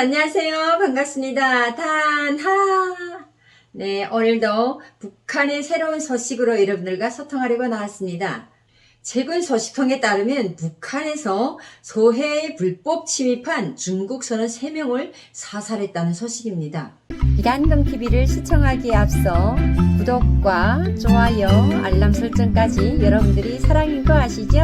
안녕하세요. 반갑습니다. 단하. 네, 오늘도 북한의 새로운 소식으로 여러분들과 소통하려고 나왔습니다. 최근 소식통에 따르면 북한에서 서해에 불법 침입한 중국 선원 3명을 사살했다는 소식입니다. 이란금TV를 시청하기에 앞서 구독과 좋아요, 알람 설정까지 여러분들이 사랑인 거 아시죠?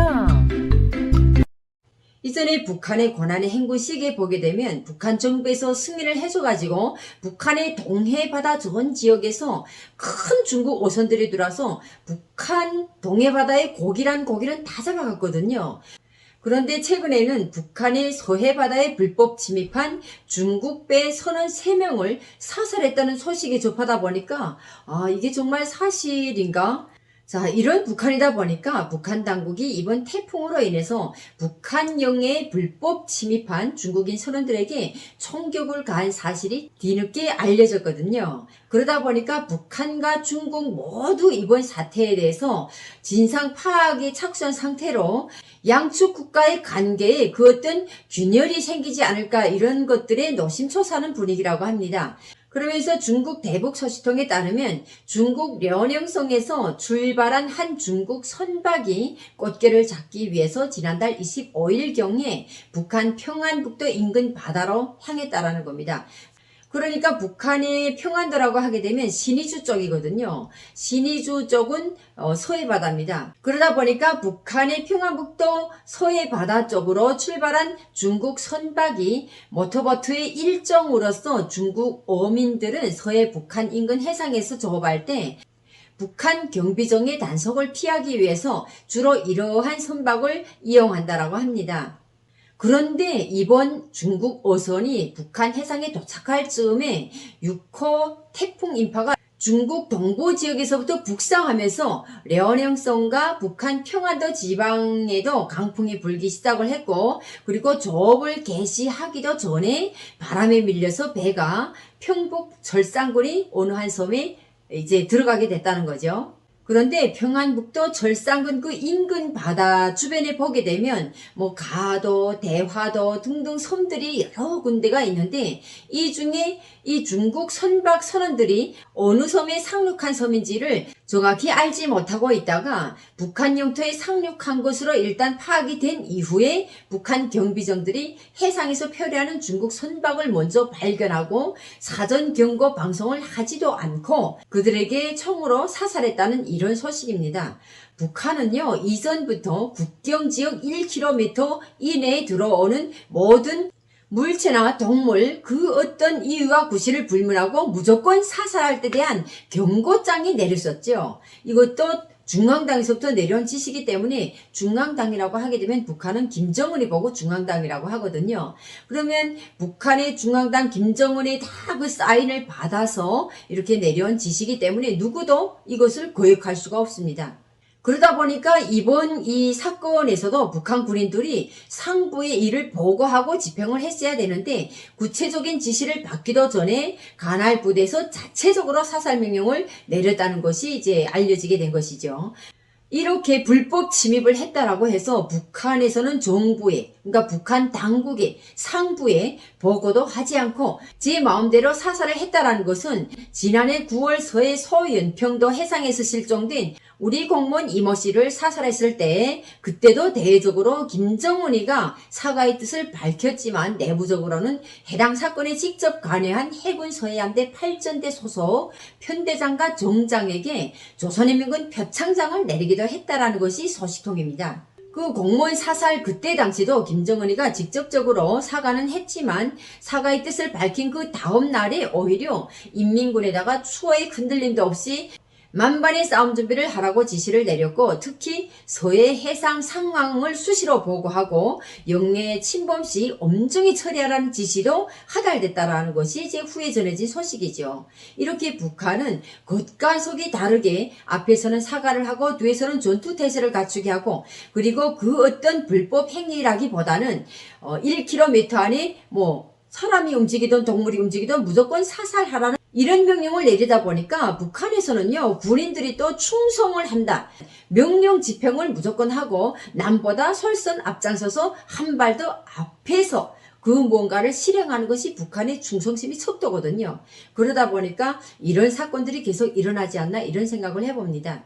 이전에 북한의 고난의 행군식에 보게 되면 북한 정부에서 승인을 해줘가지고 북한의 동해바다 전 지역에서 큰 중국 어선들이 들어와서 북한 동해바다의 고기란 고기는 다 잡아갔거든요. 그런데 최근에는 북한의 서해바다에 불법 침입한 중국배 선원 3명을 사살했다는 소식이 접하다 보니까 이게 정말 사실인가? 자, 이런 북한이다 보니까 북한 당국이 이번 태풍으로 인해서 북한 영해에 불법 침입한 중국인 선원들에게 총격을 가한 사실이 뒤늦게 알려졌거든요. 그러다 보니까 북한과 중국 모두 이번 사태에 대해서 진상 파악에 착수한 상태로 양측 국가의 관계에 그 어떤 균열이 생기지 않을까 이런 것들에 노심초사하는 분위기라고 합니다. 그러면서 중국 대북 소식통에 따르면 중국 려녕성에서 출발한 한 중국 선박이 꽃게를 잡기 위해서 지난달 25일경에 북한 평안북도 인근 바다로 향했다라는 겁니다. 그러니까 북한의 평안도라고 하게 되면 신의주 쪽이거든요. 신의주 쪽은 서해바다입니다. 그러다 보니까 북한의 평안북도 서해바다 쪽으로 출발한 중국 선박이 모터보트의 일정으로서 중국 어민들은 서해 북한 인근 해상에서 조업할 때 북한 경비정의 단속을 피하기 위해서 주로 이러한 선박을 이용한다라고 합니다. 그런데 이번 중국 어선이 북한 해상에 도착할 즈음에 6호 태풍 인파가 중국 동부 지역에서부터 북상하면서 려녕성과 북한 평안도 지방에도 강풍이 불기 시작을 했고, 그리고 조업을 개시하기도 전에 바람에 밀려서 배가 평북 절산군이 어느 한 섬에 이제 들어가게 됐다는 거죠. 그런데 평안북도 절산군 그 인근 바다 주변에 보게 되면 가도, 대화도 등등 섬들이 여러 군데가 있는데 이 중에 이 중국 선박 선원들이 어느 섬에 상륙한 섬인지를 정확히 알지 못하고 있다가 북한 영토에 상륙한 것으로 일단 파악이 된 이후에 북한 경비정들이 해상에서 표류하는 중국 선박을 먼저 발견하고 사전 경고 방송을 하지도 않고 그들에게 총으로 사살했다는 이런 소식입니다. 북한은요, 이전부터 국경지역 1km 이내에 들어오는 모든 물체나 동물 그 어떤 이유와 구실을 불문하고 무조건 사살할 때 대한 경고장이 내렸었죠. 이것도 중앙당에서부터 내려온 지시이기 때문에 중앙당이라고 하게 되면 북한은 김정은이 보고 중앙당이라고 하거든요. 그러면 북한의 중앙당 김정은이 다 그 사인을 받아서 이렇게 내려온 지시이기 때문에 누구도 이것을 거역할 수가 없습니다. 그러다 보니까 이번 이 사건에서도 북한 군인들이 상부에 이를 보고하고 집행을 했어야 되는데 구체적인 지시를 받기도 전에 관할 부대에서 자체적으로 사살 명령을 내렸다는 것이 이제 알려지게 된 것이죠. 이렇게 불법 침입을 했다라고 해서 북한에서는 정부에, 그러니까 북한 당국의 상부에 보고도 하지 않고 제 마음대로 사살을 했다라는 것은 지난해 9월 서해 소연평도 해상에서 실종된 우리 공무원 이모 씨를 사살했을 때 그때도 대외적으로 김정은이가 사과의 뜻을 밝혔지만 내부적으로는 해당 사건에 직접 관여한 해군 서해함대 8전대 소속 편대장과 정장에게 조선인민군 표창장을 내리기도 했다라는 것이 소식통입니다. 그 공무원 사살 그때 당시도 김정은이가 직접적으로 사과는 했지만 사과의 뜻을 밝힌 그 다음 날에 오히려 인민군에다가 추호의 흔들림도 없이 만반의 싸움 준비를 하라고 지시를 내렸고 특히 서해 해상 상황을 수시로 보고하고 영내 침범 시 엄중히 처리하라는 지시도 하달됐다라는 것이 이제 후에 전해진 소식이죠. 이렇게 북한은 겉과 속이 다르게 앞에서는 사과를 하고 뒤에서는 전투태세를 갖추게 하고 그리고 그 어떤 불법 행위라기보다는 1km 안에 사람이 움직이든 동물이 움직이든 무조건 사살하라는 이런 명령을 내리다 보니까 북한에서는요, 군인들이 또 충성을 한다. 명령 집행을 무조건 하고 남보다 솔선 앞장서서 한 발 더 앞에서 그 무언가를 실행하는 것이 북한의 충성심이 척도거든요. 그러다 보니까 이런 사건들이 계속 일어나지 않나 이런 생각을 해봅니다.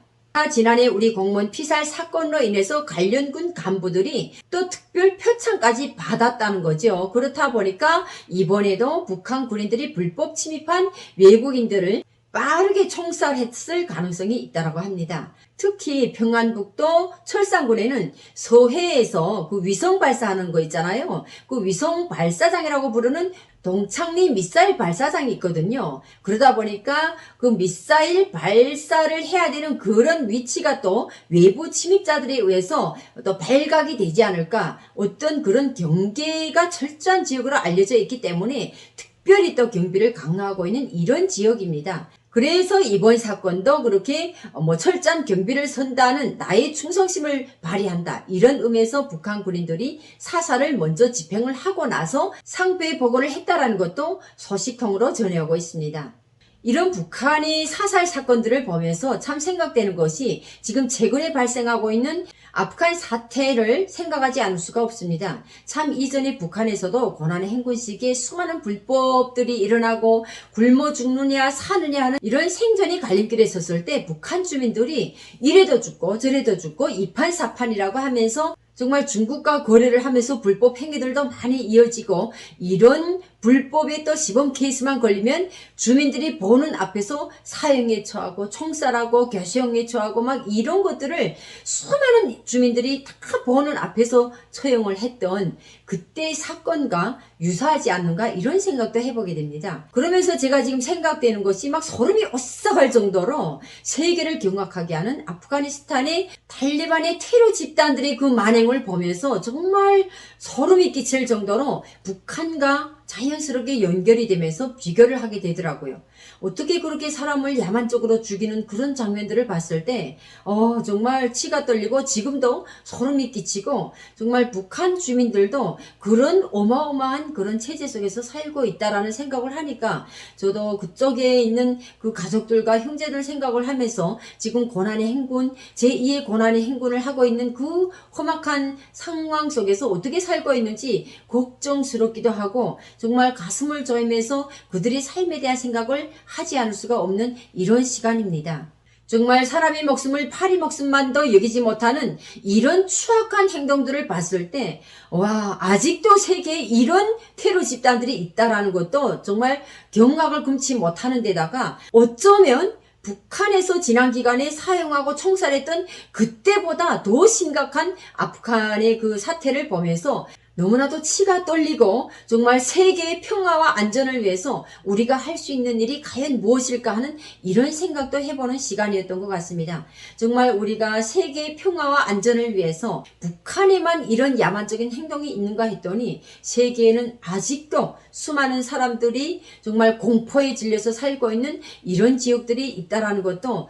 지난해 우리 공무원 피살 사건으로 인해서 관련군 간부들이 또 특별 표창까지 받았다는 거죠. 그렇다 보니까 이번에도 북한 군인들이 불법 침입한 외국인들을 빠르게 총살했을 가능성이 있다고 합니다. 특히 평안북도 철산군에는 서해에서 그 위성 발사하는 거 있잖아요. 그 위성 발사장이라고 부르는 동창리 미사일 발사장이 있거든요. 그러다 보니까 그 미사일 발사를 해야 되는 그런 위치가 또 외부 침입자들에 의해서 또 발각이 되지 않을까, 어떤 그런 경계가 철저한 지역으로 알려져 있기 때문에 특별히 또 경비를 강화하고 있는 이런 지역입니다. 그래서 이번 사건도 그렇게 철저한 경비를 선다는 나의 충성심을 발휘한다, 이런 의미에서 북한 군인들이 사살을 먼저 집행을 하고 나서 상부에 보고를 했다라는 것도 소식통으로 전해오고 있습니다. 이런 북한의 사살 사건들을 보면서 참 생각되는 것이 지금 최근에 발생하고 있는 아프간 사태를 생각하지 않을 수가 없습니다. 참 이전에 북한에서도 고난의 행군 시기에 수많은 불법들이 일어나고 굶어 죽느냐 사느냐 하는 이런 생존의 갈림길에 섰을 때 북한 주민들이 이래도 죽고 저래도 죽고 이판사판이라고 하면서 정말 중국과 거래를 하면서 불법 행위들도 많이 이어지고, 이런 불법에 또 시범 케이스만 걸리면 주민들이 보는 앞에서 사형에 처하고 총살하고 교시형에 처하고 막 이런 것들을 수많은 주민들이 다 보는 앞에서 처형을 했던 그때의 사건과 유사하지 않는가 이런 생각도 해보게 됩니다. 그러면서 제가 지금 생각되는 것이 막 소름이 오싹할 정도로 세계를 경악하게 하는 아프가니스탄의 탈레반의 테러 집단들의 그 만행을 보면서 정말 소름이 끼칠 정도로 북한과 자연스럽게 연결이 되면서 비교를 하게 되더라고요. 어떻게 그렇게 사람을 야만적으로 죽이는 그런 장면들을 봤을 때 정말 치가 떨리고 지금도 소름이 끼치고, 정말 북한 주민들도 그런 어마어마한 그런 체제 속에서 살고 있다라는 생각을 하니까 저도 그쪽에 있는 그 가족들과 형제들 생각을 하면서 지금 고난의 행군, 제2의 고난의 행군을 하고 있는 그 험악한 상황 속에서 어떻게 살고 있는지 걱정스럽기도 하고, 정말 가슴을 조이면서 그들의 삶에 대한 생각을 하지 않을 수가 없는 이런 시간입니다. 정말 사람의 목숨을 파리 목숨만도 여기지 못하는 이런 추악한 행동들을 봤을 때, 와, 아직도 세계에 이런 테러 집단들이 있다라는 것도 정말 경악을 금치 못하는 데다가, 어쩌면 북한에서 지난 기간에 사용하고 총살했던 그때보다 더 심각한 아프간의 그 사태를 보면서 너무나도 치가 떨리고, 정말 세계의 평화와 안전을 위해서 우리가 할 수 있는 일이 과연 무엇일까 하는 이런 생각도 해보는 시간이었던 것 같습니다. 정말 우리가 세계의 평화와 안전을 위해서 북한에만 이런 야만적인 행동이 있는가 했더니 세계에는 아직도 수많은 사람들이 정말 공포에 질려서 살고 있는 이런 지역들이 있다라는 것도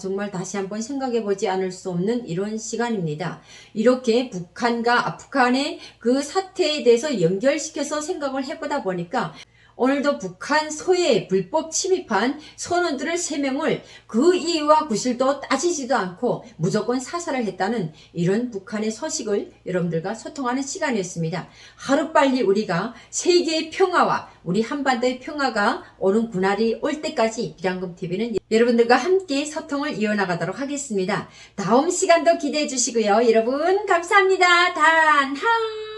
정말 다시 한번 생각해 보지 않을 수 없는 이런 시간입니다. 이렇게 북한과 아프간의 그 사태에 대해서 연결시켜서 생각을 해보다 보니까 오늘도 북한 서해에 불법 침입한 선원들을 3명을 그 이유와 구실도 따지지도 않고 무조건 사살을 했다는 이런 북한의 소식을 여러분들과 소통하는 시간이었습니다. 하루빨리 우리가 세계의 평화와 우리 한반도의 평화가 오는 그날이 올 때까지 비랑금TV는 여러분들과 함께 소통을 이어나가도록 하겠습니다. 다음 시간도 기대해 주시고요. 여러분 감사합니다. 단하